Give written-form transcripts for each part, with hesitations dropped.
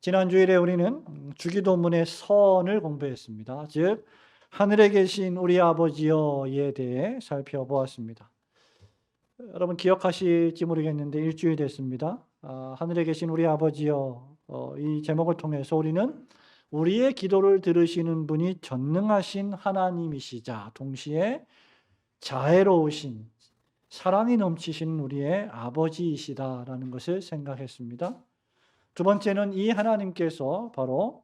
지난 주일에 우리는 주기도문의 선을 공부했습니다. 즉 하늘에 계신 우리 아버지여에 대해 살펴보았습니다. 여러분 기억하실지 모르겠는데 일주일 됐습니다. 하늘에 계신 우리 아버지여, 이 제목을 통해서 우리는 우리의 기도를 들으시는 분이 전능하신 하나님이시자 동시에 자애로우신 사랑이 넘치신 우리의 아버지이시다라는 것을 생각했습니다. 두 번째는 이 하나님께서 바로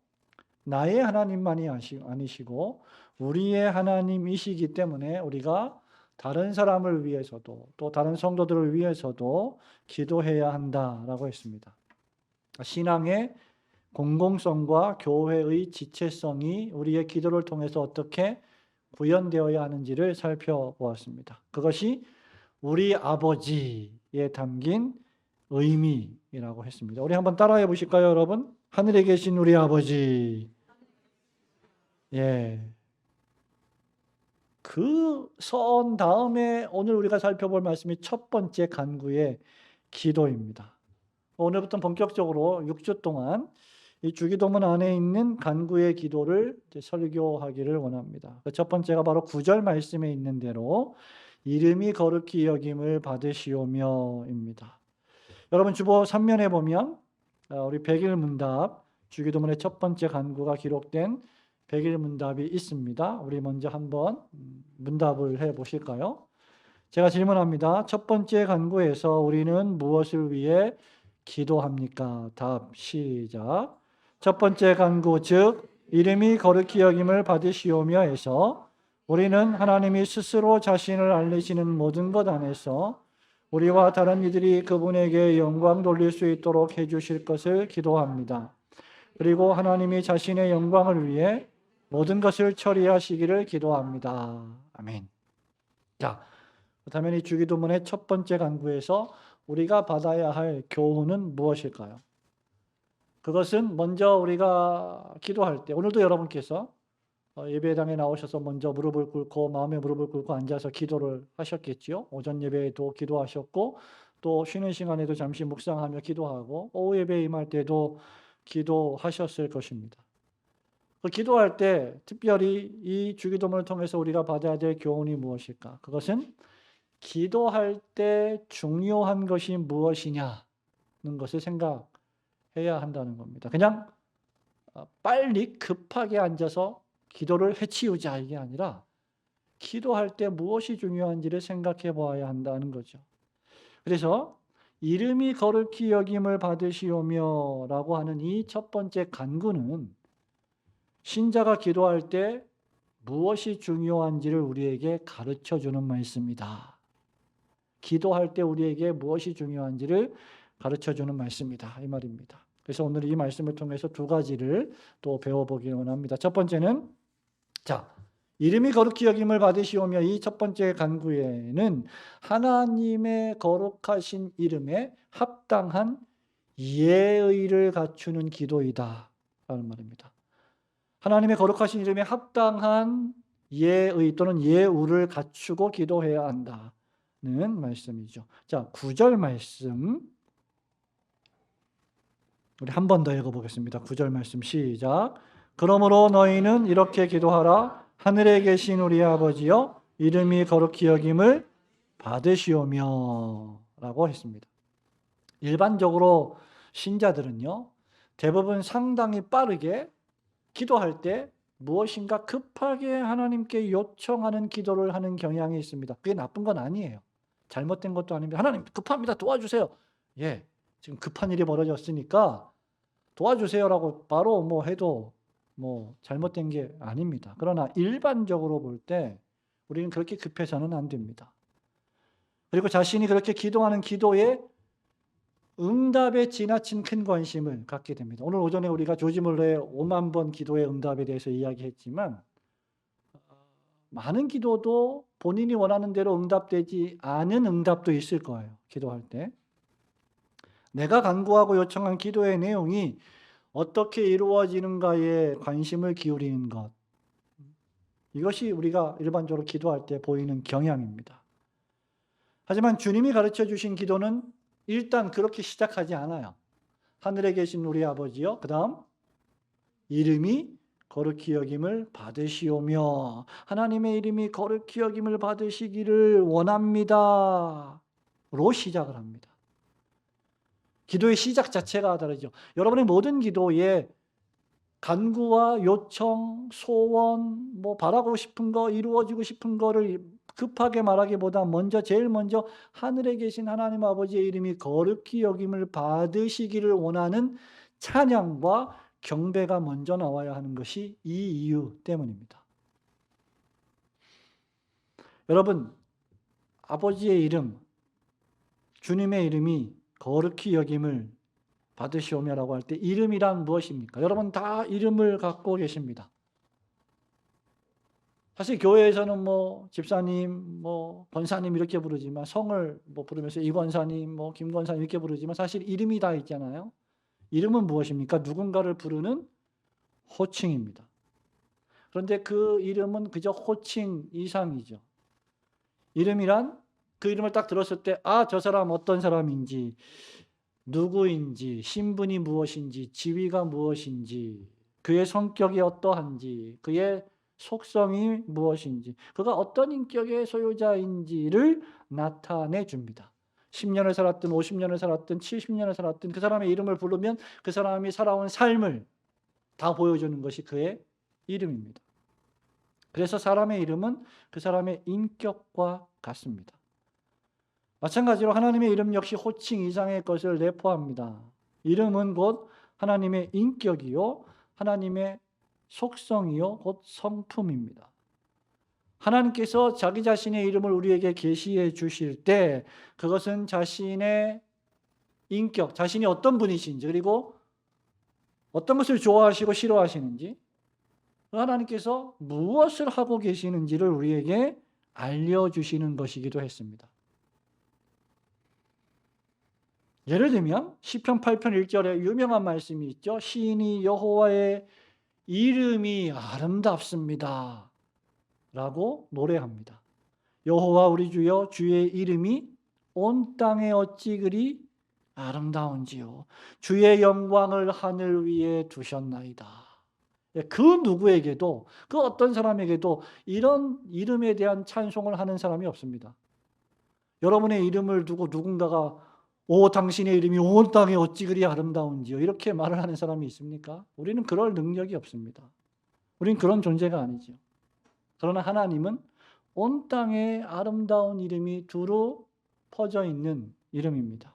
나의 하나님만이 아니시고 우리의 하나님이시기 때문에 우리가 다른 사람을 위해서도 또 다른 성도들을 위해서도 기도해야 한다라고 했습니다. 신앙의 공공성과 교회의 지체성이 우리의 기도를 통해서 어떻게 구현되어야 하는지를 살펴보았습니다. 그것이 우리 아버지에 담긴 의미라고 했습니다. 우리 한번 따라해 보실까요, 여러분? 하늘에 계신 우리 아버지. 예. 그 선 다음에 오늘 우리가 살펴볼 말씀이 첫 번째 간구의 기도입니다. 오늘부터 본격적으로 6주 동안 이 주기도문 안에 있는 간구의 기도를 설교하기를 원합니다. 그 첫 번째가 바로 9절 말씀에 있는 대로 이름이 거룩히 여김을 받으시오며입니다. 여러분 주보 3면에 보면 우리 백일 문답, 주기도문의 첫 번째 간구가 기록된 백일 문답이 있습니다. 우리 먼저 한번 문답을 해 보실까요? 제가 질문합니다. 첫 번째 간구에서 우리는 무엇을 위해 기도합니까? 답 시작. 첫 번째 간구 즉 이름이 거룩히 여김을 받으시오며에서 우리는 하나님이 스스로 자신을 알리시는 모든 것 안에서 우리와 다른 이들이 그분에게 영광 돌릴 수 있도록 해주실 것을 기도합니다. 그리고 하나님이 자신의 영광을 위해 모든 것을 처리하시기를 기도합니다. 아멘. 자, 그렇다면 이 주기도문의 첫 번째 간구에서 우리가 받아야 할 교훈은 무엇일까요? 그것은 먼저 우리가 기도할 때, 오늘도 여러분께서 예배당에 나오셔서 먼저 무릎을 꿇고 마음에 무릎을 꿇고 앉아서 기도를 하셨겠지요. 오전 예배에도 기도하셨고 또 쉬는 시간에도 잠시 묵상하며 기도하고 오후 예배에 임할 때도 기도하셨을 것입니다. 그 기도할 때 특별히 이 주기도문을 통해서 우리가 받아야 될 교훈이 무엇일까? 그것은 기도할 때 중요한 것이 무엇이냐는 것을 생각해야 한다는 겁니다. 그냥 빨리 급하게 앉아서 기도를 해치우자 이게 아니라 기도할 때 무엇이 중요한지를 생각해 보아야 한다는 거죠. 그래서 이름이 거룩히 여김을 받으시오며라고 하는 이 첫 번째 간구는 신자가 기도할 때 무엇이 중요한지를 우리에게 가르쳐 주는 말씀이다. 기도할 때 우리에게 무엇이 중요한지를 가르쳐 주는 말씀이다. 이 말입니다. 그래서 오늘 이 말씀을 통해서 두 가지를 또 배워보기 원합니다. 첫 번째는 이름이 거룩히 여김을 받으시오며 이 첫 번째 간구에는 하나님의 거룩하신 이름에 합당한 예의를 갖추는 기도이다 라는 말입니다. 하나님의 거룩하신 이름에 합당한 예의 또는 예우를 갖추고 기도해야 한다는 말씀이죠. 9절 말씀 우리 한 번 더 읽어보겠습니다. 9절 말씀 시작. 그러므로 너희는 이렇게 기도하라. 하늘에 계신 우리 아버지여 이름이 거룩히 여김을 받으시오며 라고 했습니다. 일반적으로 신자들은요 대부분 상당히 빠르게 기도할 때 무엇인가 급하게 하나님께 요청하는 기도를 하는 경향이 있습니다. 그게 나쁜 건 아니에요. 잘못된 것도 아닙니다. 하나님 급합니다. 도와주세요. 예, 지금 급한 일이 벌어졌으니까 도와주세요라고 바로 해도 잘못된 게 아닙니다. 그러나 일반적으로 볼 때 우리는 그렇게 급해서는 안 됩니다. 그리고 자신이 그렇게 기도하는 기도에 응답에 지나친 큰 관심을 갖게 됩니다. 오늘 오전에 우리가 조지 물러의 5만 번 기도의 응답에 대해서 이야기했지만 많은 기도도 본인이 원하는 대로 응답되지 않은 응답도 있을 거예요. 기도할 때. 내가 간구하고 요청한 기도의 내용이 어떻게 이루어지는가에 관심을 기울이는 것. 이것이 우리가 일반적으로 기도할 때 보이는 경향입니다. 하지만 주님이 가르쳐 주신 기도는 일단 그렇게 시작하지 않아요. 하늘에 계신 우리 아버지요. 그 다음 이름이 거룩히 여김을 받으시오며 하나님의 이름이 거룩히 여김을 받으시기를 원합니다. 로 시작을 합니다. 기도의 시작 자체가 다르죠. 여러분의 모든 기도에 간구와 요청, 소원, 바라고 싶은 거, 이루어지고 싶은 거를 급하게 말하기보다 제일 먼저 하늘에 계신 하나님 아버지의 이름이 거룩히 여김을 받으시기를 원하는 찬양과 경배가 먼저 나와야 하는 것이 이 이유 때문입니다. 여러분, 아버지의 이름, 주님의 이름이 거룩히 여김을 받으시오며라고 할 때 이름이란 무엇입니까? 여러분 다 이름을 갖고 계십니다. 사실 교회에서는 집사님, 권사님 이렇게 부르지만 성을 부르면서 이 권사님, 김 권사님 이렇게 부르지만 사실 이름이 다 있잖아요. 이름은 무엇입니까? 누군가를 부르는 호칭입니다. 그런데 그 이름은 그저 호칭 이상이죠. 이름이란 그 이름을 딱 들었을 때 저 사람 어떤 사람인지, 누구인지, 신분이 무엇인지, 지위가 무엇인지, 그의 성격이 어떠한지, 그의 속성이 무엇인지, 그가 어떤 인격의 소유자인지를 나타내 줍니다. 10년을 살았든 50년을 살았든 70년을 살았든 그 사람의 이름을 부르면 그 사람이 살아온 삶을 다 보여주는 것이 그의 이름입니다. 그래서 사람의 이름은 그 사람의 인격과 같습니다. 마찬가지로 하나님의 이름 역시 호칭 이상의 것을 내포합니다. 이름은 곧 하나님의 인격이요, 하나님의 속성이요, 곧 성품입니다. 하나님께서 자기 자신의 이름을 우리에게 계시해 주실 때 그것은 자신의 인격, 자신이 어떤 분이신지, 그리고 어떤 것을 좋아하시고 싫어하시는지, 하나님께서 무엇을 하고 계시는지를 우리에게 알려주시는 것이기도 했습니다. 예를 들면 시편 8편 1절에 유명한 말씀이 있죠. 시인이 여호와의 이름이 아름답습니다 라고 노래합니다. 여호와 우리 주여, 주의 이름이 온 땅에 어찌 그리 아름다운지요. 주의 영광을 하늘 위에 두셨나이다. 그 누구에게도, 그 어떤 사람에게도 이런 이름에 대한 찬송을 하는 사람이 없습니다. 여러분의 이름을 두고 누군가가 당신의 이름이 온 땅에 어찌 그리 아름다운지요, 이렇게 말을 하는 사람이 있습니까? 우리는 그럴 능력이 없습니다. 우리는 그런 존재가 아니죠. 그러나 하나님은 온 땅에 아름다운 이름이 두루 퍼져 있는 이름입니다.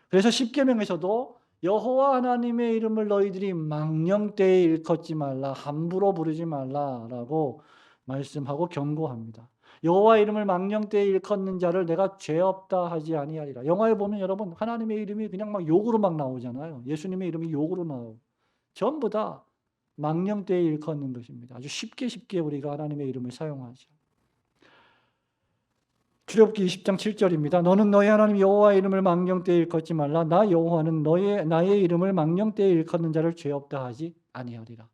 그래서 십계명에서도 여호와 하나님의 이름을 너희들이 망령되이 일컫지 말라, 함부로 부르지 말라라고 말씀하고 경고합니다. 여호와 이름을 망령되이 일컫는 자를 내가 죄 없다 하지 아니하리라. 영화에 보면 여러분 하나님의 이름이 그냥 막 욕으로 막 나오잖아요. 예수님의 이름이 욕으로 나오고 전부 다 망령되이 일컫는 것입니다. 아주 쉽게 우리가 하나님의 이름을 사용하죠. 출애굽기 20장 7절입니다. 너는 너희 하나님 여호와의 이름을 망령되이 일컫지 말라. 나 여호와는 나의 이름을 망령되이 일컫는 자를 죄 없다 하지 아니하리라.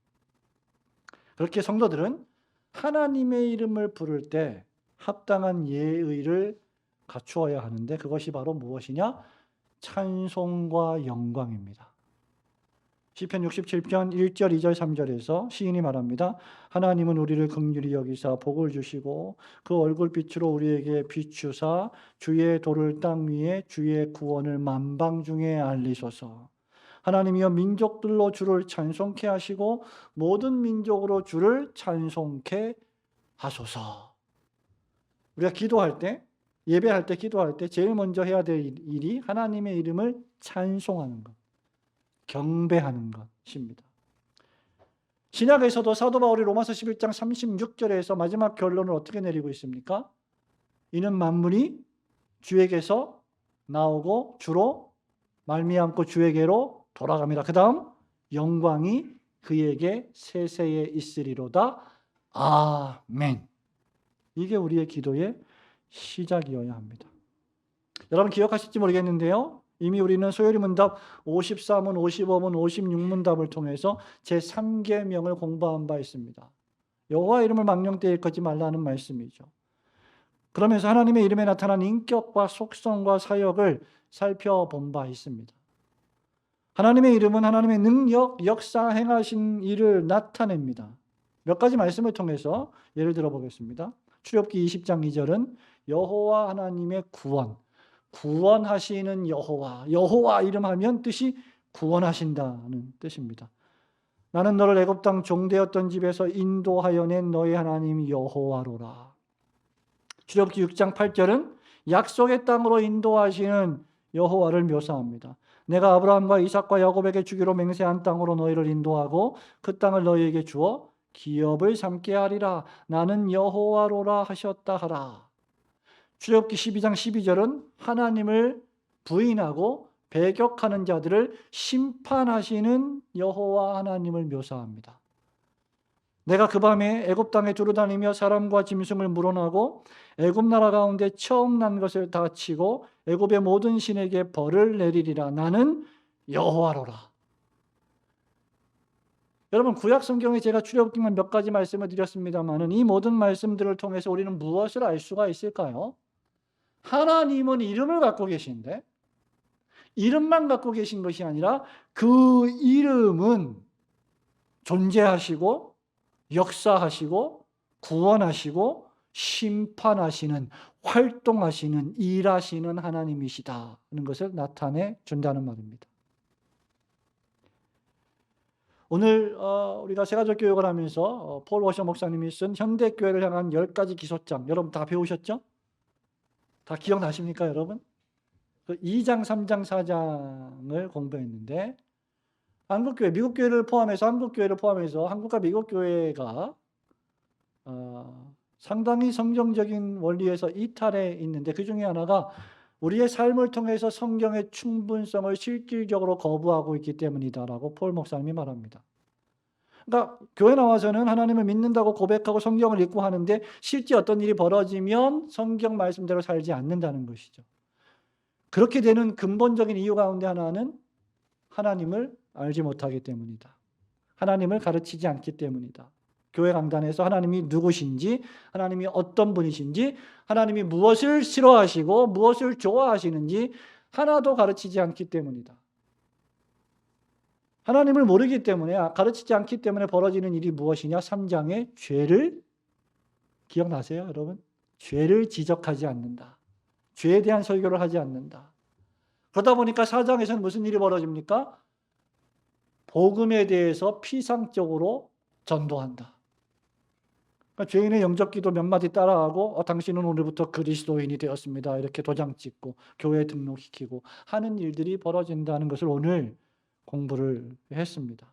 그렇게 성도들은 하나님의 이름을 부를 때 합당한 예의를 갖추어야 하는데 그것이 바로 무엇이냐? 찬송과 영광입니다. 시편 67편 1절, 2절, 3절에서 시인이 말합니다. 하나님은 우리를 긍휼히 여기사 복을 주시고 그 얼굴빛으로 우리에게 비추사 주의 도를 땅 위에 주의 구원을 만방 중에 알리소서. 하나님이여 민족들로 주를 찬송케 하시고 모든 민족으로 주를 찬송케 하소서. 우리가 기도할 때, 예배할 때, 기도할 때 제일 먼저 해야 될 일이 하나님의 이름을 찬송하는 것, 경배하는 것입니다. 신약에서도 사도 바울이 로마서 11장 36절에서 마지막 결론을 어떻게 내리고 있습니까? 이는 만물이 주에게서 나오고 주로 말미암고 주에게로 돌아갑니다. 그 다음 영광이 그에게 세세에 있으리로다. 아멘. 이게 우리의 기도의 시작이어야 합니다. 여러분 기억하실지 모르겠는데요. 이미 우리는 소요리 문답 53문, 55문, 56문답을 통해서 제3계명을 공부한 바 있습니다. 여호와 이름을 망령되이 일컫지 말라는 말씀이죠. 그러면서 하나님의 이름에 나타난 인격과 속성과 사역을 살펴본 바 있습니다. 하나님의 이름은 하나님의 능력, 역사, 행하신 일을 나타냅니다. 몇 가지 말씀을 통해서 예를 들어 보겠습니다. 출애굽기 20장 2절은 여호와 하나님의 구원, 구원하시는 여호와, 여호와 이름하면 뜻이 구원하신다는 뜻입니다. 나는 너를 애굽 땅 종되었던 집에서 인도하여 낸 너의 하나님 여호와로라. 출애굽기 6장 8절은 약속의 땅으로 인도하시는 여호와를 묘사합니다. 내가 아브라함과 이삭과 야곱에게 주기로 맹세한 땅으로 너희를 인도하고 그 땅을 너희에게 주어 기업을 삼게 하리라. 나는 여호와로라 하셨다 하라. 출애굽기 12장 12절은 하나님을 부인하고 배격하는 자들을 심판하시는 여호와 하나님을 묘사합니다. 내가 그 밤에 애굽 땅에 두루다니며 사람과 짐승을 물어나고 애굽 나라 가운데 처음 난 것을 다 치고 애굽의 모든 신에게 벌을 내리리라. 나는 여호와로라. 여러분, 구약 성경에 제가 출애굽기만 몇 가지 말씀을 드렸습니다만은 이 모든 말씀들을 통해서 우리는 무엇을 알 수가 있을까요? 하나님은 이름을 갖고 계신데 이름만 갖고 계신 것이 아니라 그 이름은 존재하시고 역사하시고 구원하시고 심판하시는, 활동하시는, 일하시는 하나님이시다는 것을 나타내 준다는 말입니다. 오늘 우리가 세가족 교육을 하면서 폴 워셔 목사님이 쓴 현대교회를 향한 10가지 기소장, 여러분 다 배우셨죠? 다 기억나십니까, 여러분? 그 2장, 3장, 4장을 공부했는데 한국교회, 미국교회를 포함해서 한국교회를 포함해서 한국과 미국 교회가 상당히 성경적인 원리에서 이탈해 있는데 그 중에 하나가 우리의 삶을 통해서 성경의 충분성을 실질적으로 거부하고 있기 때문이다라고 폴 목사님이 말합니다. 그러니까 교회 나와서는 하나님을 믿는다고 고백하고 성경을 읽고 하는데 실제 어떤 일이 벌어지면 성경 말씀대로 살지 않는다는 것이죠. 그렇게 되는 근본적인 이유 가운데 하나는 하나님을 알지 못하기 때문이다. 하나님을 가르치지 않기 때문이다. 교회 강단에서 하나님이 누구신지, 하나님이 어떤 분이신지, 하나님이 무엇을 싫어하시고 무엇을 좋아하시는지 하나도 가르치지 않기 때문이다. 하나님을 모르기 때문에, 가르치지 않기 때문에 벌어지는 일이 무엇이냐? 3장의 죄를, 기억나세요, 여러분? 죄를 지적하지 않는다. 죄에 대한 설교를 하지 않는다. 그러다 보니까 4장에서는 무슨 일이 벌어집니까? 복음에 대해서 피상적으로 전도한다. 그러니까 죄인의 영접 기도 몇 마디 따라하고 당신은 오늘부터 그리스도인이 되었습니다. 이렇게 도장 찍고 교회에 등록시키고 하는 일들이 벌어진다는 것을 오늘 공부를 했습니다.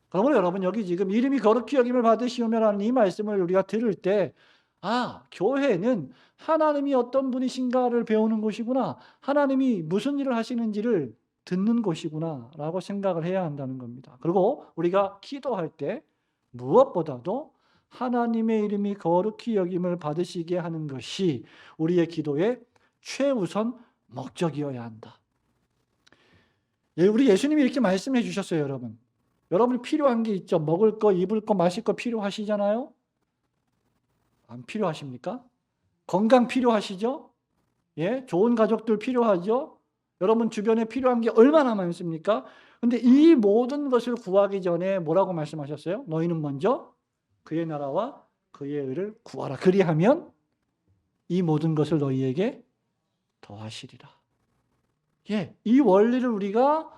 그러므로 여러분, 여기 지금 이름이 거룩히 여김을 받으시오며라는 이 말씀을 우리가 들을 때 교회는 하나님이 어떤 분이신가를 배우는 곳이구나, 하나님이 무슨 일을 하시는지를 듣는 곳이구나 라고 생각을 해야 한다는 겁니다. 그리고 우리가 기도할 때 무엇보다도 하나님의 이름이 거룩히 여김을 받으시게 하는 것이 우리의 기도의 최우선 목적이어야 한다. 우리 예수님이 이렇게 말씀해 주셨어요, 여러분. 여러분이 필요한 게 있죠. 먹을 거, 입을 거, 마실 거 필요하시잖아요. 안 필요하십니까? 건강 필요하시죠? 예, 좋은 가족들 필요하죠? 여러분 주변에 필요한 게 얼마나 많습니까? 근데 이 모든 것을 구하기 전에 뭐라고 말씀하셨어요? 너희는 먼저 그의 나라와 그의 의를 구하라. 그리하면 이 모든 것을 너희에게 더하시리라. 예, 이 원리를 우리가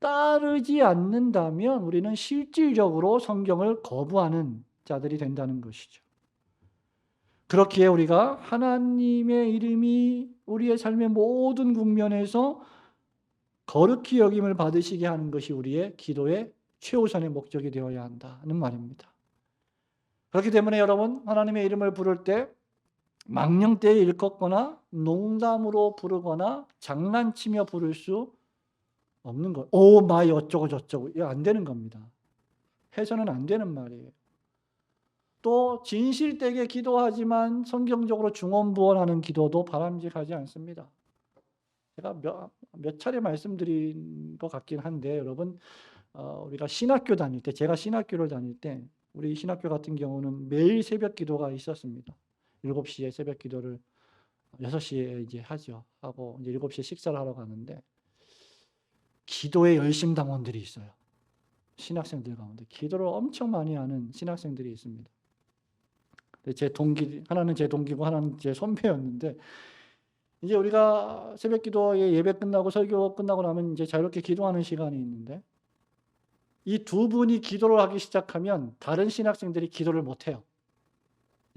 따르지 않는다면 우리는 실질적으로 성경을 거부하는 자들이 된다는 것이죠. 그렇기에 우리가 하나님의 이름이 우리의 삶의 모든 국면에서 거룩히 여김을 받으시게 하는 것이 우리의 기도의 최우선의 목적이 되어야 한다는 말입니다. 그렇기 때문에 여러분, 하나님의 이름을 부를 때 망령되이 일컫거나 농담으로 부르거나 장난치며 부를 수 없는 것. 오 마이 어쩌고 저쩌고, 이거 안 되는 겁니다. 해서는 안 되는 말이에요. 또 진실되게 기도하지만 성경적으로 중언부언하는 기도도 바람직하지 않습니다. 제가 몇 차례 말씀드린 것 같긴 한데 여러분, 우리가 신학교 다닐 때, 제가 신학교를 다닐 때 우리 신학교 같은 경우는 매일 새벽 기도가 있었습니다. 7시에 새벽 기도를 6시에 이제 하죠. 하고 이제 7시에 식사를 하러 가는데 기도의 열심당원들이 있어요. 신학생들 가운데 기도를 엄청 많이 하는 신학생들이 있습니다. 제 동기, 하나는 제 동기고 하나는 제 선배였는데, 이제 우리가 새벽 기도에 예배 끝나고 설교 끝나고 나면 이제 자유롭게 기도하는 시간이 있는데, 이 두 분이 기도를 하기 시작하면 다른 신학생들이 기도를 못 해요.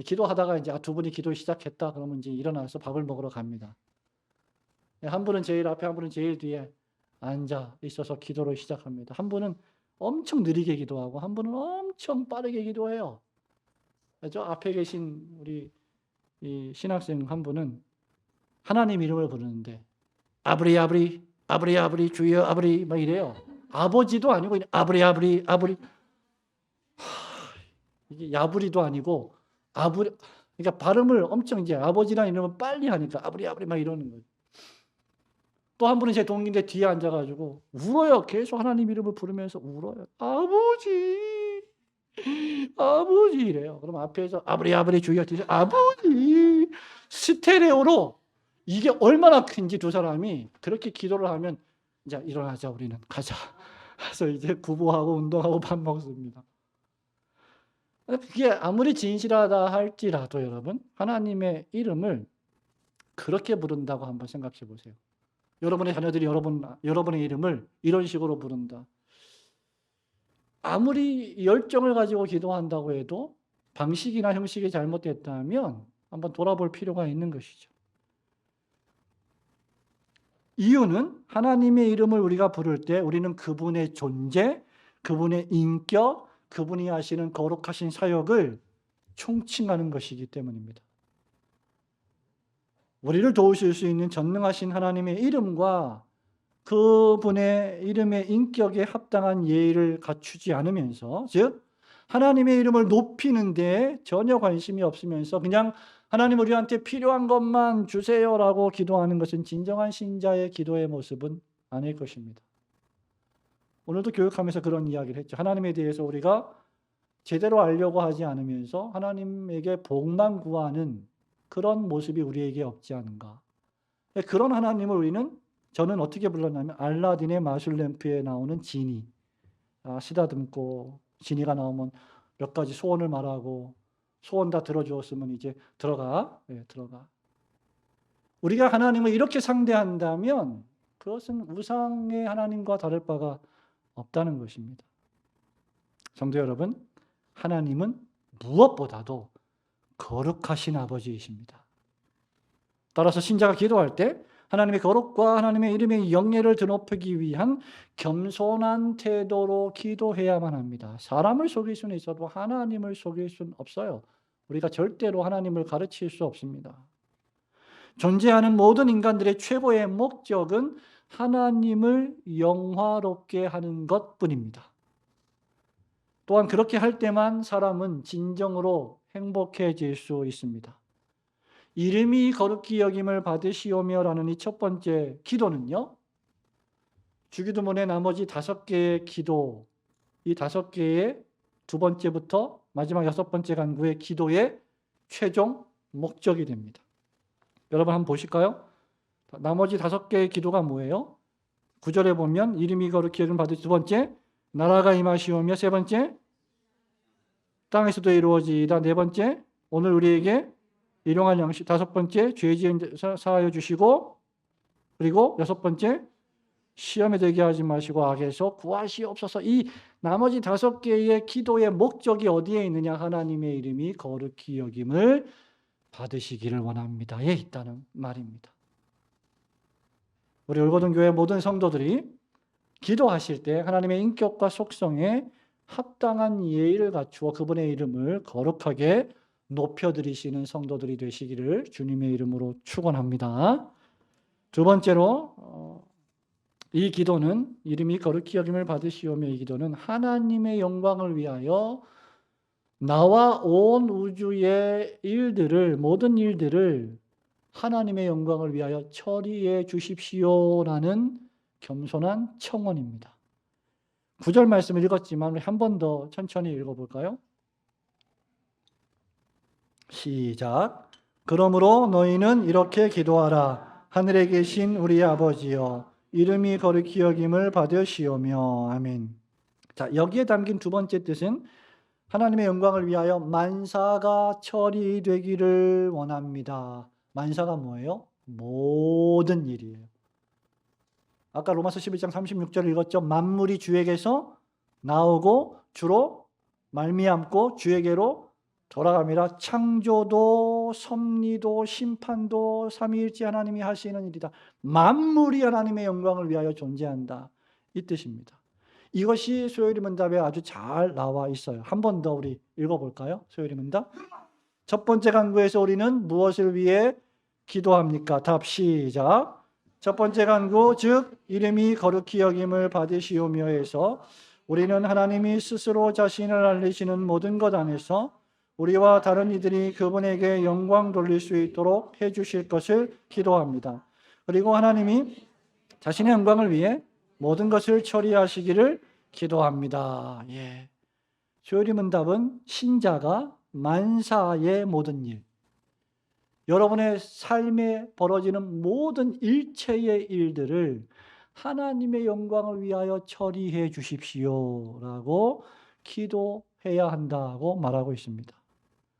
기도하다가 이제 두 분이 기도 시작했다 그러면 이제 일어나서 밥을 먹으러 갑니다. 한 분은 제일 앞에, 한 분은 제일 뒤에 앉아 있어서 기도를 시작합니다. 한 분은 엄청 느리게 기도하고 한 분은 엄청 빠르게 기도해요. 저 앞에 계신 우리 이 신학생 한 분은 하나님 이름을 부르는데 아브리 아브리 아브리 아브리 주여 아브리 막 이래요. 아버지도 아니고 아브리 아브리 아브리, 이게 야브리도 아니고 아브리, 그러니까 발음을 엄청 이제 아버지라는 이름을 빨리 하니까 아브리 아브리 막 이러는 거예요. 또 한 분은 제 동기인데 뒤에 앉아가지고 울어요. 계속 하나님 이름을 부르면서 울어요. 아버지, 아버지 이래요. 그럼 앞에서 아브리 아브리 주여 뒤에서 아버지, 스테레오로. 이게 얼마나 큰지 두 사람이 그렇게 기도를 하면 이제 일어나자 우리는 가자. 그래서 이제 구보하고 운동하고 밥 먹습니다. 그게 아무리 진실하다 할지라도 여러분, 하나님의 이름을 그렇게 부른다고 한번 생각해 보세요. 여러분의 자녀들이 여러분의 이름을 이런 식으로 부른다. 아무리 열정을 가지고 기도한다고 해도 방식이나 형식이 잘못됐다면 한번 돌아볼 필요가 있는 것이죠. 이유는 하나님의 이름을 우리가 부를 때 우리는 그분의 존재, 그분의 인격, 그분이 하시는 거룩하신 사역을 총칭하는 것이기 때문입니다. 우리를 도우실 수 있는 전능하신 하나님의 이름과 그분의 이름의 인격에 합당한 예의를 갖추지 않으면서, 즉 하나님의 이름을 높이는 데 전혀 관심이 없으면서 그냥 하나님 우리한테 필요한 것만 주세요라고 기도하는 것은 진정한 신자의 기도의 모습은 아닐 것입니다. 오늘도 교육하면서 그런 이야기를 했죠. 하나님에 대해서 우리가 제대로 알려고 하지 않으면서 하나님에게 복만 구하는 그런 모습이 우리에게 없지 않은가. 그런 하나님을 우리는, 저는 어떻게 불렀냐면 알라딘의 마술 램프에 나오는 지니, 쓰다듬고 지니가 나오면 몇 가지 소원을 말하고 소원 다 들어주었으면 이제 들어가. 들어가. 우리가 하나님을 이렇게 상대한다면 그것은 우상의 하나님과 다를 바가 없다는 것입니다. 성도 여러분, 하나님은 무엇보다도 거룩하신 아버지이십니다. 따라서 신자가 기도할 때 하나님의 거룩과 하나님의 이름의 영예를 드높이기 위한 겸손한 태도로 기도해야만 합니다. 사람을 속일 수는 있어도 하나님을 속일 수는 없어요. 우리가 절대로 하나님을 가르칠 수 없습니다. 존재하는 모든 인간들의 최고의 목적은 하나님을 영화롭게 하는 것뿐입니다. 또한 그렇게 할 때만 사람은 진정으로 행복해질 수 있습니다. 이름이 거룩히 여김을 받으시오며라는 이 첫 번째 기도는요, 주기도문의 나머지 5개의 기도, 이 5개의 두 번째부터 마지막 6번째 간구의 기도의 최종 목적이 됩니다. 여러분 한번 보실까요? 나머지 5개의 기도가 뭐예요? 9절에 보면 이름이 거룩히 여김을 받으시, 두 번째 나라가 임하시오며, 세 번째 땅에서도 이루어지이다, 네 번째 오늘 우리에게 일용할 양식, 다섯 번째 죄 지은 자 사하여 주시고, 그리고 여섯 번째 시험에 들게 하지 마시고 악에서 구하시옵소서. 이 나머지 5개의 기도의 목적이 어디에 있느냐? 하나님의 이름이 거룩히 여김을 받으시기를 원합니다에 있다는 말입니다. 우리 올고든 교회 모든 성도들이 기도하실 때 하나님의 인격과 속성에 합당한 예의를 갖추어 그분의 이름을 거룩하게 높여드리시는 성도들이 되시기를 주님의 이름으로 축원합니다. 두 번째로 이 기도는, 이름이 거룩히 여김을 받으시오며, 이 기도는 하나님의 영광을 위하여 나와 온 우주의 일들을, 모든 일들을 하나님의 영광을 위하여 처리해 주십시오라는 겸손한 청원입니다. 9절 말씀을 읽었지만 한 번 더 천천히 읽어볼까요? 시작. 그러므로 너희는 이렇게 기도하라. 하늘에 계신 우리 아버지여, 이름이 거룩히 여김을 받으시오며. 아멘. 자, 여기에 담긴 두 번째 뜻은 하나님의 영광을 위하여 만사가 처리되기를 원합니다. 만사가 뭐예요? 모든 일이에요. 아까 로마서 11장 36절을 읽었죠. 만물이 주에게서 나오고 주로 말미암고 주에게로 돌아갑니다. 창조도 섭리도 심판도 삼위일체 하나님이 하시는 일이다. 만물이 하나님의 영광을 위하여 존재한다. 이 뜻입니다. 이것이 소요리 문답에 아주 잘 나와 있어요. 한 번 더 우리 읽어볼까요? 소요리 문답. 첫 번째 간구에서 우리는 무엇을 위해 기도합니까? 답 시작. 첫 번째 간구, 즉 이름이 거룩히 여김을 받으시오며에서 우리는 하나님이 스스로 자신을 알리시는 모든 것 안에서 우리와 다른 이들이 그분에게 영광 돌릴 수 있도록 해주실 것을 기도합니다. 그리고 하나님이 자신의 영광을 위해 모든 것을 처리하시기를 기도합니다. 예. 소요리 문답은 신자가 만사의 모든 일, 여러분의 삶에 벌어지는 모든 일체의 일들을 하나님의 영광을 위하여 처리해 주십시오라고 기도해야 한다고 말하고 있습니다.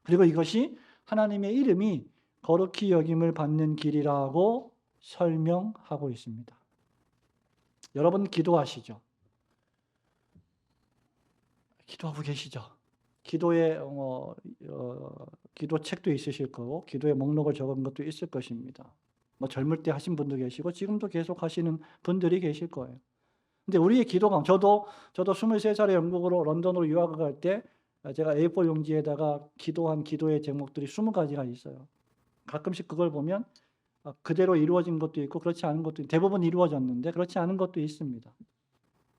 그리고 이것이 하나님의 이름이 거룩히 여김을 받는 길이라고 설명하고 있습니다. 여러분 기도하시죠? 기도하고 계시죠? 기도의 기도책도 있으실 거고 기도의 목록을 적은 것도 있을 것입니다. 뭐 젊을 때 하신 분도 계시고 지금도 계속 하시는 분들이 계실 거예요. 근데 우리의 기도가 저도 23살에 영국으로 런던으로 유학을 갈 때 제가 A4 용지에다가 기도한 기도의 제목들이 20가지가 있어요. 가끔씩 그걸 보면 그대로 이루어진 것도 있고 그렇지 않은 것도 대부분 이루어졌는데 그렇지 않은 것도 있습니다.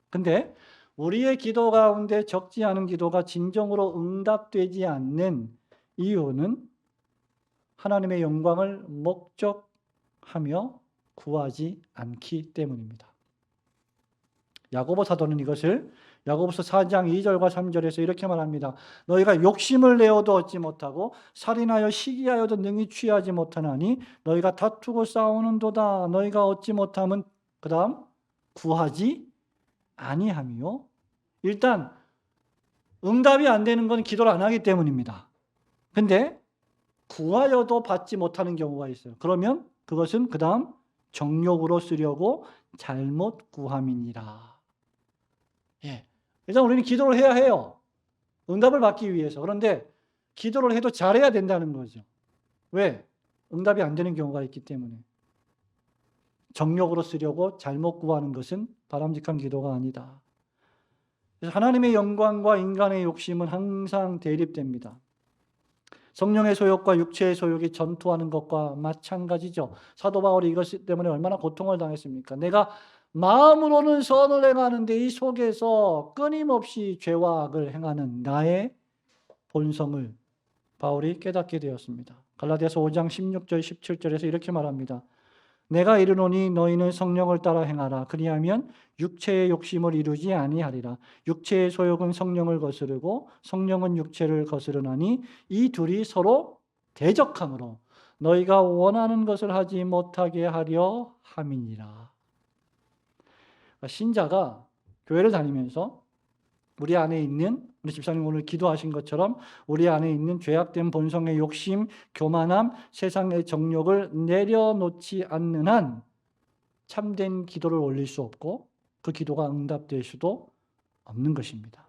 근데 우리의 기도 가운데 적지 않은 기도가 진정으로 응답되지 않는 이유는 하나님의 영광을 목적하며 구하지 않기 때문입니다. 야고보 사도는 이것을 야고보서 4장 2절과 3절에서 이렇게 말합니다. 너희가 욕심을 내어도 얻지 못하고 살인하여 시기하여도 능히 취하지 못하나니 너희가 다투고 싸우는도다. 너희가 얻지 못하면 그 다음 구하지 아니함이요. 일단 응답이 안 되는 건 기도를 안 하기 때문입니다. 근데 구하여도 받지 못하는 경우가 있어요. 그러면 그것은 그 다음 정욕으로 쓰려고 잘못 구함이니라. 예. 일단 우리는 기도를 해야 해요. 응답을 받기 위해서. 그런데 기도를 해도 잘해야 된다는 거죠. 왜? 응답이 안 되는 경우가 있기 때문에. 정욕으로 쓰려고 잘못 구하는 것은 바람직한 기도가 아니다. 그래서 하나님의 영광과 인간의 욕심은 항상 대립됩니다. 성령의 소욕과 육체의 소욕이 전투하는 것과 마찬가지죠. 사도 바울이 이것 때문에 얼마나 고통을 당했습니까? 내가 마음으로는 선을 행하는데 이 속에서 끊임없이 죄와 악을 행하는 나의 본성을 바울이 깨닫게 되었습니다. 갈라디아서 5장 16절 17절에서 이렇게 말합니다. 내가 이르노니 너희는 성령을 따라 행하라. 그리하면 육체의 욕심을 이루지 아니하리라. 육체의 소욕은 성령을 거스르고 성령은 육체를 거스르나니 이 둘이 서로 대적함으로 너희가 원하는 것을 하지 못하게 하려 함이니라. 신자가 교회를 다니면서 우리 안에 있는, 우리 집사님 오늘 기도하신 것처럼 우리 안에 있는 죄악된 본성의 욕심, 교만함, 세상의 정욕을 내려놓지 않는 한 참된 기도를 올릴 수 없고 그 기도가 응답될 수도 없는 것입니다.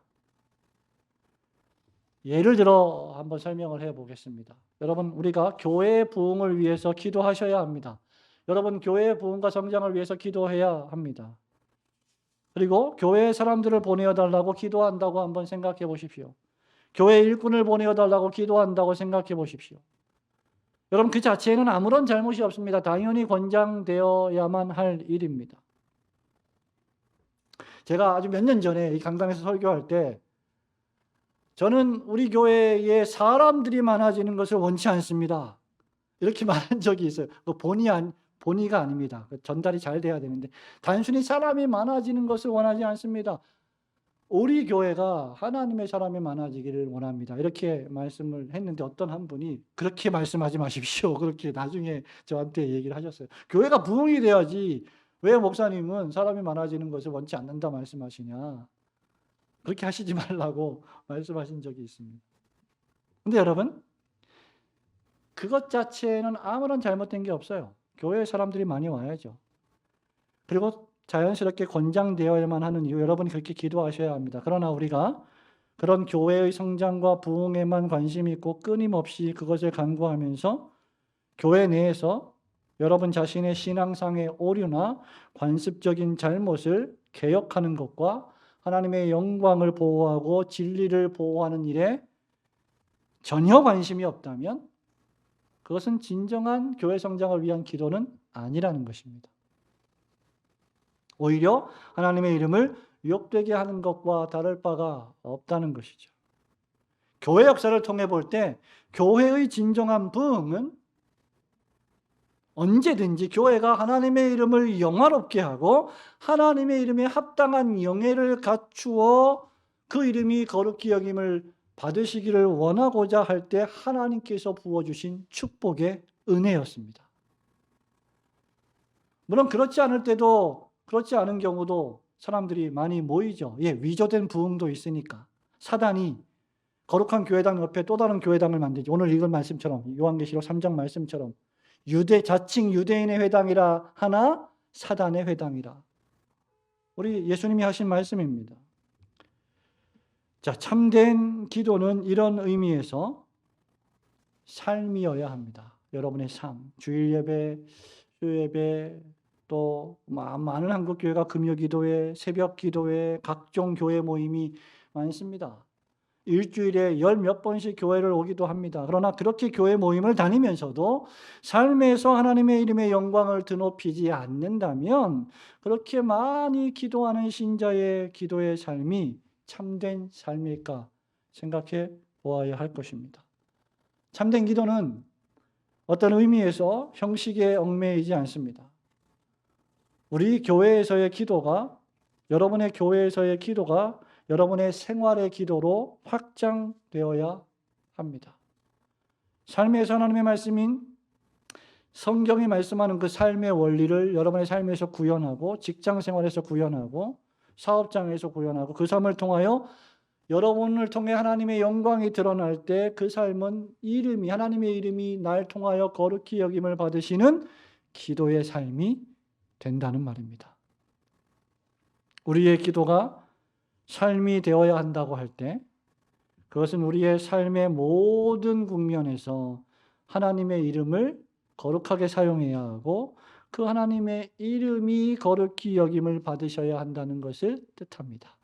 예를 들어 한번 설명을 해보겠습니다. 여러분, 우리가 교회의 부흥을 위해서 기도하셔야 합니다. 여러분, 교회의 부흥과 성장을 위해서 기도해야 합니다. 그리고 교회의 사람들을 보내어달라고 기도한다고 한번 생각해 보십시오. 교회 일꾼을 보내어달라고 기도한다고 생각해 보십시오. 여러분, 그 자체에는 아무런 잘못이 없습니다. 당연히 권장되어야만 할 일입니다. 제가 아주 몇 년 전에 이 강당에서 설교할 때 저는 우리 교회에 사람들이 많아지는 것을 원치 않습니다. 이렇게 말한 적이 있어요. 본의가 아닙니다. 전달이 잘 돼야 되는데 단순히 사람이 많아지는 것을 원하지 않습니다. 우리 교회가 하나님의 사람이 많아지기를 원합니다. 이렇게 말씀을 했는데 어떤 한 분이 그렇게 말씀하지 마십시오. 그렇게 나중에 저한테 얘기를 하셨어요. 교회가 부흥이 돼야지 왜 목사님은 사람이 많아지는 것을 원치 않는다 말씀하시냐? 그렇게 하시지 말라고 말씀하신 적이 있습니다. 근데 여러분, 그것 자체는 아무런 잘못된 게 없어요. 교회에 사람들이 많이 와야죠. 그리고 자연스럽게 권장되어야만 하는 이유, 여러분이 그렇게 기도하셔야 합니다. 그러나 우리가 그런 교회의 성장과 부흥에만 관심이 있고 끊임없이 그것을 간구하면서 교회 내에서 여러분 자신의 신앙상의 오류나 관습적인 잘못을 개혁하는 것과 하나님의 영광을 보호하고 진리를 보호하는 일에 전혀 관심이 없다면 그것은 진정한 교회 성장을 위한 기도는 아니라는 것입니다. 오히려 하나님의 이름을 위협되게 하는 것과 다를 바가 없다는 것이죠. 교회 역사를 통해 볼 때 교회의 진정한 부흥은 언제든지 교회가 하나님의 이름을 영화롭게 하고 하나님의 이름에 합당한 영예를 갖추어 그 이름이 거룩히 여김을 받으시기를 원하고자 할 때 하나님께서 부어주신 축복의 은혜였습니다. 물론 그렇지 않을 때도, 그렇지 않은 경우도 사람들이 많이 모이죠. 위조된 부흥도 있으니까. 사단이 거룩한 교회당 옆에 또 다른 교회당을 만들죠. 오늘 읽은 말씀처럼, 요한계시록 3장 말씀처럼 자칭 유대인의 회당이라 하나 사단의 회당이라. 우리 예수님이 하신 말씀입니다. 자, 참된 기도는 이런 의미에서 삶이어야 합니다. 여러분의 삶, 주일 예배, 수요예배, 또 많은 한국 교회가 금요 기도회, 새벽 기도회, 각종 교회 모임이 많습니다. 일주일에 열 몇 번씩 교회를 오기도 합니다. 그러나 그렇게 교회 모임을 다니면서도 삶에서 하나님의 이름의 영광을 드높이지 않는다면 그렇게 많이 기도하는 신자의 기도의 삶이 참된 삶일까 생각해 보아야 할 것입니다. 참된 기도는 어떤 의미에서 형식에 얽매이지 않습니다. 우리 교회에서의 기도가, 여러분의 교회에서의 기도가 여러분의 생활의 기도로 확장되어야 합니다. 삶에서 하나님의 말씀인 성경이 말씀하는 그 삶의 원리를 여러분의 삶에서 구현하고, 직장 생활에서 구현하고, 사업장에서 구현하고, 그 삶을 통하여 여러분을 통해 하나님의 영광이 드러날 때 그 삶은 하나님의 이름이 날 통하여 거룩히 여김을 받으시는 기도의 삶이 된다는 말입니다. 우리의 기도가 삶이 되어야 한다고 할 때 그것은 우리의 삶의 모든 국면에서 하나님의 이름을 거룩하게 사용해야 하고 그 하나님의 이름이 거룩히 여김을 받으셔야 한다는 것을 뜻합니다.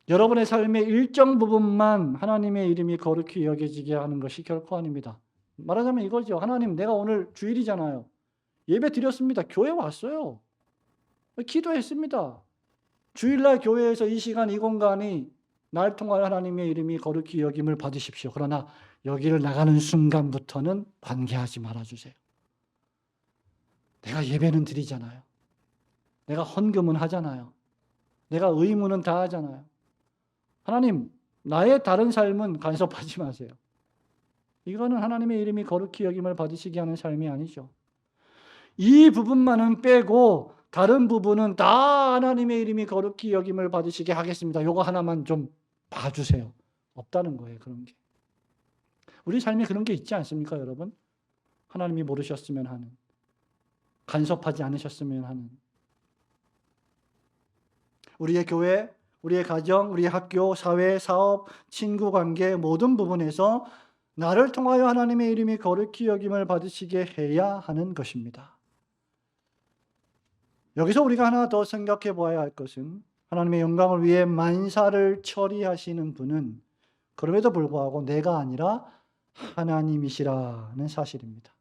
여러분의 삶의 일정 부분만 하나님의 이름이 거룩히 여겨지게 하는 것이 결코 아닙니다. 말하자면 이거죠. 하나님, 내가 오늘 주일이잖아요. 예배 드렸습니다. 교회 왔어요. 기도했습니다. 주일날 교회에서 이 시간 이 공간이 날 통하여 하나님의 이름이 거룩히 여김을 받으십시오. 그러나 여기를 나가는 순간부터는 관계하지 말아주세요. 내가 예배는 드리잖아요. 내가 헌금은 하잖아요. 내가 의무는 다 하잖아요. 하나님, 나의 다른 삶은 간섭하지 마세요. 이거는 하나님의 이름이 거룩히 여김을 받으시게 하는 삶이 아니죠. 이 부분만은 빼고 다른 부분은 다 하나님의 이름이 거룩히 여김을 받으시게 하겠습니다. 요거 하나만 좀 봐주세요. 없다는 거예요, 그런 게. 우리 삶에 그런 게 있지 않습니까, 여러분? 하나님이 모르셨으면 하는, 간섭하지 않으셨으면 하는. 우리의 교회, 우리의 가정, 우리의 학교, 사회, 사업, 친구 관계 모든 부분에서 나를 통하여 하나님의 이름이 거룩히 여김을 받으시게 해야 하는 것입니다. 여기서 우리가 하나 더 생각해 보아야 할 것은 하나님의 영광을 위해 만사를 처리하시는 분은 그럼에도 불구하고 내가 아니라 하나님이시라는 사실입니다.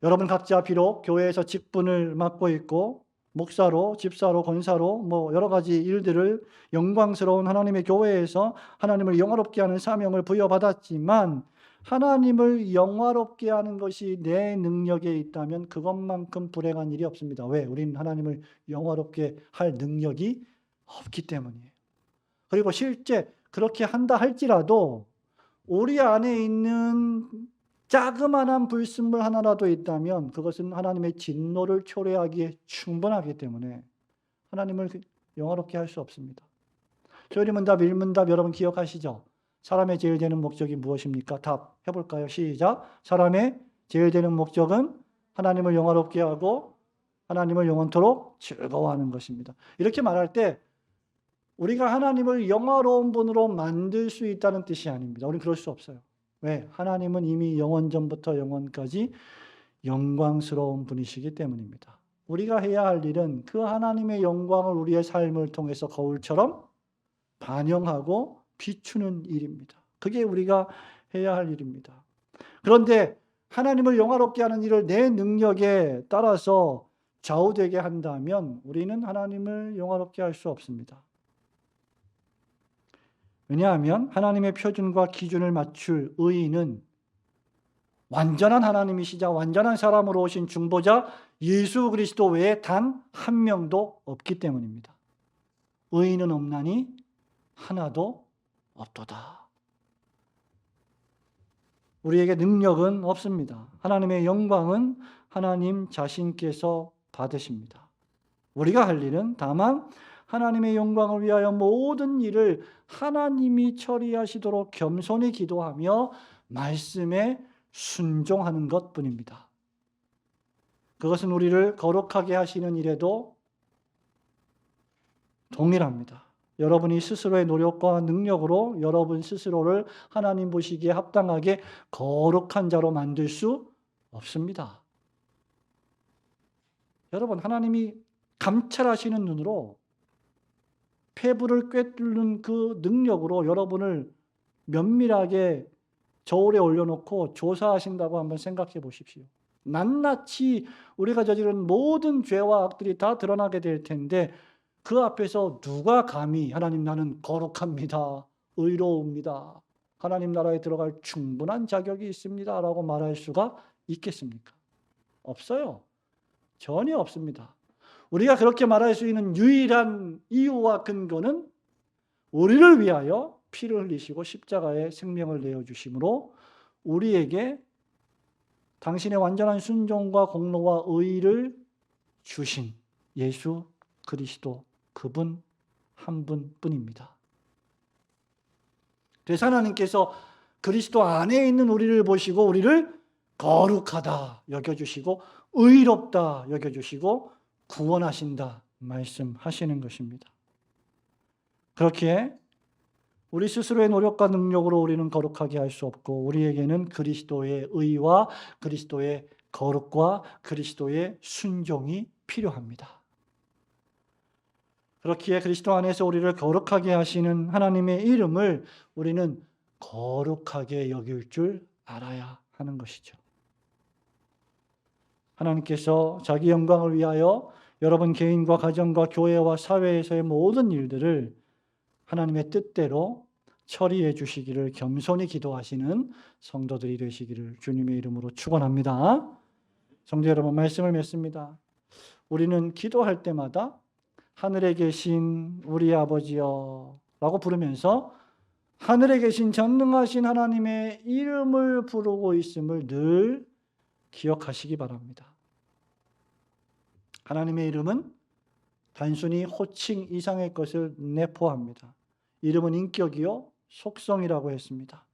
여러분 각자 비록 교회에서 직분을 맡고 있고 목사로, 집사로, 권사로 여러 가지 일들을 영광스러운 하나님의 교회에서 하나님을 영화롭게 하는 사명을 부여받았지만 하나님을 영화롭게 하는 것이 내 능력에 있다면 그것만큼 불행한 일이 없습니다. 왜? 우리는 하나님을 영화롭게 할 능력이 없기 때문이에요. 그리고 실제 그렇게 한다 할지라도 우리 안에 있는 자그마한 불순물 하나라도 있다면 그것은 하나님의 진노를 초래하기에 충분하기 때문에 하나님을 영화롭게 할 수 없습니다. 소리문답, 일문답 여러분 기억하시죠? 사람의 제일 되는 목적이 무엇입니까? 답 해볼까요? 시작. 사람의 제일 되는 목적은 하나님을 영화롭게 하고 하나님을 영원토록 즐거워하는 것입니다. 이렇게 말할 때 우리가 하나님을 영화로운 분으로 만들 수 있다는 뜻이 아닙니다. 우리는 그럴 수 없어요. 왜? 하나님은 이미 영원전부터 영원까지 영광스러운 분이시기 때문입니다. 우리가 해야 할 일은 그 하나님의 영광을 우리의 삶을 통해서 거울처럼 반영하고 비추는 일입니다. 그게 우리가 해야 할 일입니다. 그런데 하나님을 영화롭게 하는 일을 내 능력에 따라서 좌우되게 한다면 우리는 하나님을 영화롭게 할 수 없습니다. 왜냐하면 하나님의 표준과 기준을 맞출 의인은 완전한 하나님이시자 완전한 사람으로 오신 중보자 예수 그리스도 외에 단 한 명도 없기 때문입니다. 의인은 없나니 하나도 없도다. 우리에게 능력은 없습니다. 하나님의 영광은 하나님 자신께서 받으십니다. 우리가 할 일은 다만 하나님의 영광을 위하여 모든 일을 하나님이 처리하시도록 겸손히 기도하며 말씀에 순종하는 것뿐입니다. 그것은 우리를 거룩하게 하시는 일에도 동일합니다. 여러분이 스스로의 노력과 능력으로 여러분 스스로를 하나님 보시기에 합당하게 거룩한 자로 만들 수 없습니다. 여러분, 하나님이 감찰하시는 눈으로 폐부를 꿰뚫는 그 능력으로 여러분을 면밀하게 저울에 올려놓고 조사하신다고 한번 생각해 보십시오. 낱낱이 우리가 저지른 모든 죄와 악들이 다 드러나게 될 텐데 그 앞에서 누가 감히 하나님 나는 거룩합니다. 의로웁니다. 하나님 나라에 들어갈 충분한 자격이 있습니다. 라고 말할 수가 있겠습니까? 없어요. 전혀 없습니다. 우리가 그렇게 말할 수 있는 유일한 이유와 근거는 우리를 위하여 피를 흘리시고 십자가에 생명을 내어주심으로 우리에게 당신의 완전한 순종과 공로와 의의를 주신 예수 그리스도 그분 한 분뿐입니다. 그래서 하나님께서 그리스도 안에 있는 우리를 보시고 우리를 거룩하다 여겨주시고 의롭다 여겨주시고 구원하신다 말씀하시는 것입니다. 그렇게 우리 스스로의 노력과 능력으로 우리는 거룩하게 할 수 없고 우리에게는 그리스도의 의와 그리스도의 거룩과 그리스도의 순종이 필요합니다. 그렇기에 그리스도 안에서 우리를 거룩하게 하시는 하나님의 이름을 우리는 거룩하게 여길 줄 알아야 하는 것이죠. 하나님께서 자기 영광을 위하여 여러분 개인과 가정과 교회와 사회에서의 모든 일들을 하나님의 뜻대로 처리해 주시기를 겸손히 기도하시는 성도들이 되시기를 주님의 이름으로 축원합니다. 성도 여러분, 말씀을 맺습니다. 우리는 기도할 때마다 하늘에 계신 우리 아버지여 라고 부르면서 하늘에 계신 전능하신 하나님의 이름을 부르고 있음을 늘 기억하시기 바랍니다. 하나님의 이름은 단순히 호칭 이상의 것을 내포합니다. 이름은 인격이요 속성이라고 했습니다.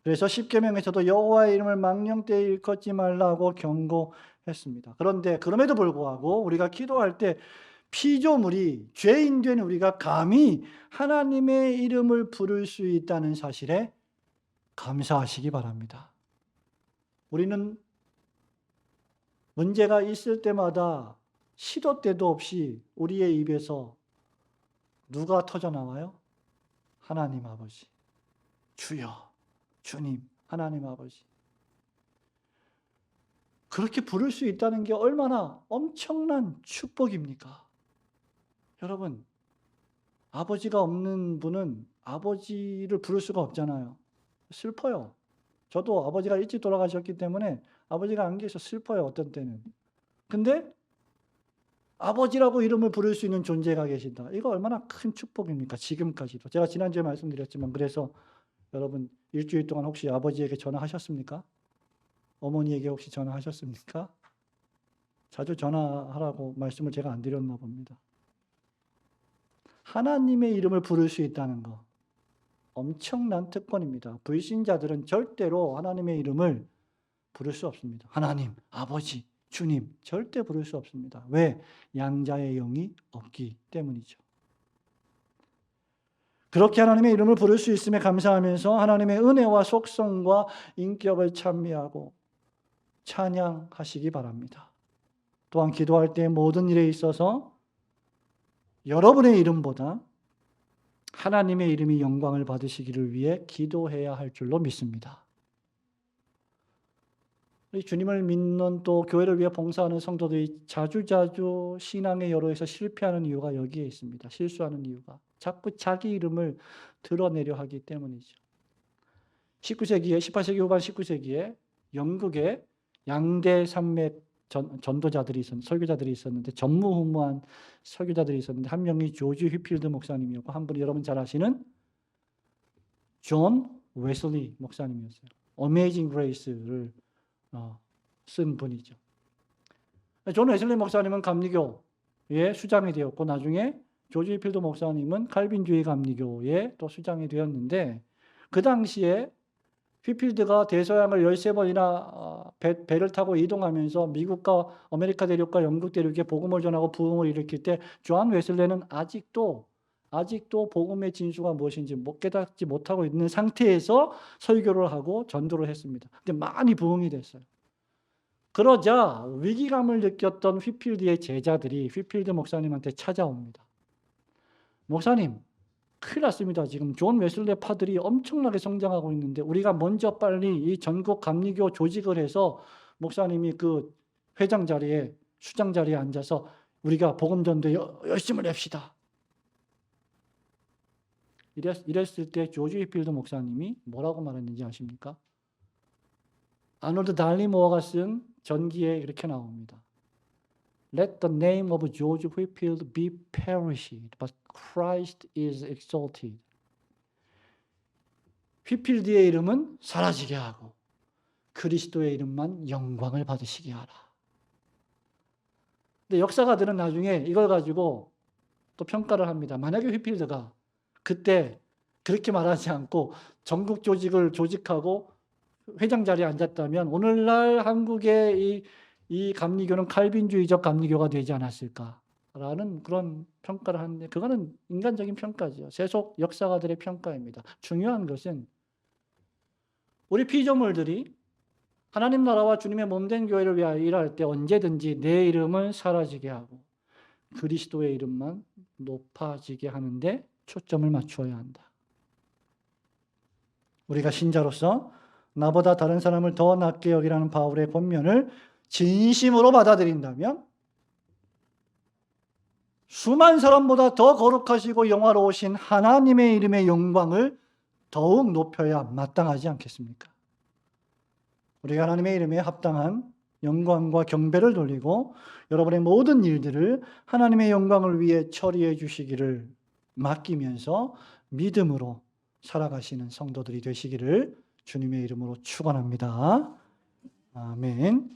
그래서 십계명에서도 여호와의 이름을 망령되이 일컫지 말라고 경고했습니다. 그런데 그럼에도 불구하고 우리가 기도할 때 피조물이 죄인 된 우리가 감히 하나님의 이름을 부를 수 있다는 사실에 감사하시기 바랍니다. 우리는 문제가 있을 때마다 시도 때도 없이 우리의 입에서 누가 터져나와요? 하나님 아버지, 주여, 주님, 하나님 아버지. 그렇게 부를 수 있다는 게 얼마나 엄청난 축복입니까? 여러분, 아버지가 없는 분은 아버지를 부를 수가 없잖아요. 슬퍼요. 저도 아버지가 일찍 돌아가셨기 때문에 아버지가 안 계셔서 슬퍼요, 어떤 때는. 근데 아버지라고 이름을 부를 수 있는 존재가 계신다. 이거 얼마나 큰 축복입니까? 지금까지도. 제가 지난주에 말씀드렸지만 그래서 여러분 일주일 동안 혹시 아버지에게 전화하셨습니까? 어머니에게 혹시 전화하셨습니까? 자주 전화하라고 말씀을 제가 안 드렸나 봅니다. 하나님의 이름을 부를 수 있다는 거 엄청난 특권입니다. 불신자들은 절대로 하나님의 이름을 부를 수 없습니다. 하나님, 아버지, 주님 절대 부를 수 없습니다. 왜? 양자의 영이 없기 때문이죠. 그렇게 하나님의 이름을 부를 수 있음에 감사하면서 하나님의 은혜와 속성과 인격을 찬미하고 찬양하시기 바랍니다. 또한 기도할 때 모든 일에 있어서 여러분의 이름보다 하나님의 이름이 영광을 받으시기를 위해 기도해야 할 줄로 믿습니다. 주님을 믿는 또 교회를 위해 봉사하는 성도들이 자주자주 신앙의 여로에서 실패하는 이유가 여기에 있습니다. 실수하는 이유가 자꾸 자기 이름을 드러내려 하기 때문이죠. 18세기 후반 19세기에 영국에 양대 산맥 전도자들이 설교자들이 있었는데 전무후무한 설교자들이 있었는데 한 명이 조지 휘필드 목사님이었고 한 분이 여러분 잘 아시는 존 웨슬리 목사님이었어요. 어메이징 그레이스를 쓴 분이죠. 존 웨슬리 목사님은 감리교의 수장이 되었고 나중에 조지 휘필드 목사님은 칼빈주의 감리교의 또 수장이 되었는데 그 당시에 휘필드가 대서양을 13번이나 배를 타고 이동하면서 미국과 아메리카 대륙과 영국 대륙에 복음을 전하고 부흥을 일으킬 때 존 웨슬리는 아직도 복음의 진수가 무엇인지 깨닫지 못하고 있는 상태에서 설교를 하고 전도를 했습니다. 근데 많이 부흥이 됐어요. 그러자 위기감을 느꼈던 휘필드의 제자들이 휘필드 목사님한테 찾아옵니다. 목사님, 큰일 났습니다. 지금 존 웨슬리 파들이 엄청나게 성장하고 있는데 우리가 먼저 빨리 이 전국 감리교 조직을 해서 목사님이 그 회장 자리에 수장 자리에 앉아서 우리가 복음 전도에 열심을 냅시다. 이랬을 때 조지 휘필드 목사님이 뭐라고 말했는지 아십니까? 아놀드 달리모어가 쓴 전기에 이렇게 나옵니다. Let the name of George Whitfield be perished, but Christ is exalted. 휘필드의 이름은 사라지게 하고 그리스도의 이름만 영광을 받으시게 하라. 근데 역사가들은 나중에 이걸 가지고 또 평가를 합니다. 만약에 휘필드가 그때 그렇게 말하지 않고 전국 조직을 조직하고 회장 자리에 앉았다면 오늘날 한국의 이 감리교는 칼빈주의적 감리교가 되지 않았을까라는 그런 평가를 하는데 그거는 인간적인 평가죠. 세속 역사가들의 평가입니다. 중요한 것은 우리 피조물들이 하나님 나라와 주님의 몸된 교회를 위하여 일할 때 언제든지 내 이름을 사라지게 하고 그리스도의 이름만 높아지게 하는데 초점을 맞추어야 한다. 우리가 신자로서 나보다 다른 사람을 더 낮게 여기라는 바울의 권면을 진심으로 받아들인다면 수많은 사람보다 더 거룩하시고 영화로우신 하나님의 이름의 영광을 더욱 높여야 마땅하지 않겠습니까? 우리가 하나님의 이름에 합당한 영광과 경배를 돌리고 여러분의 모든 일들을 하나님의 영광을 위해 처리해 주시기를 맡기면서 믿음으로 살아가시는 성도들이 되시기를 주님의 이름으로 축원합니다. 아멘.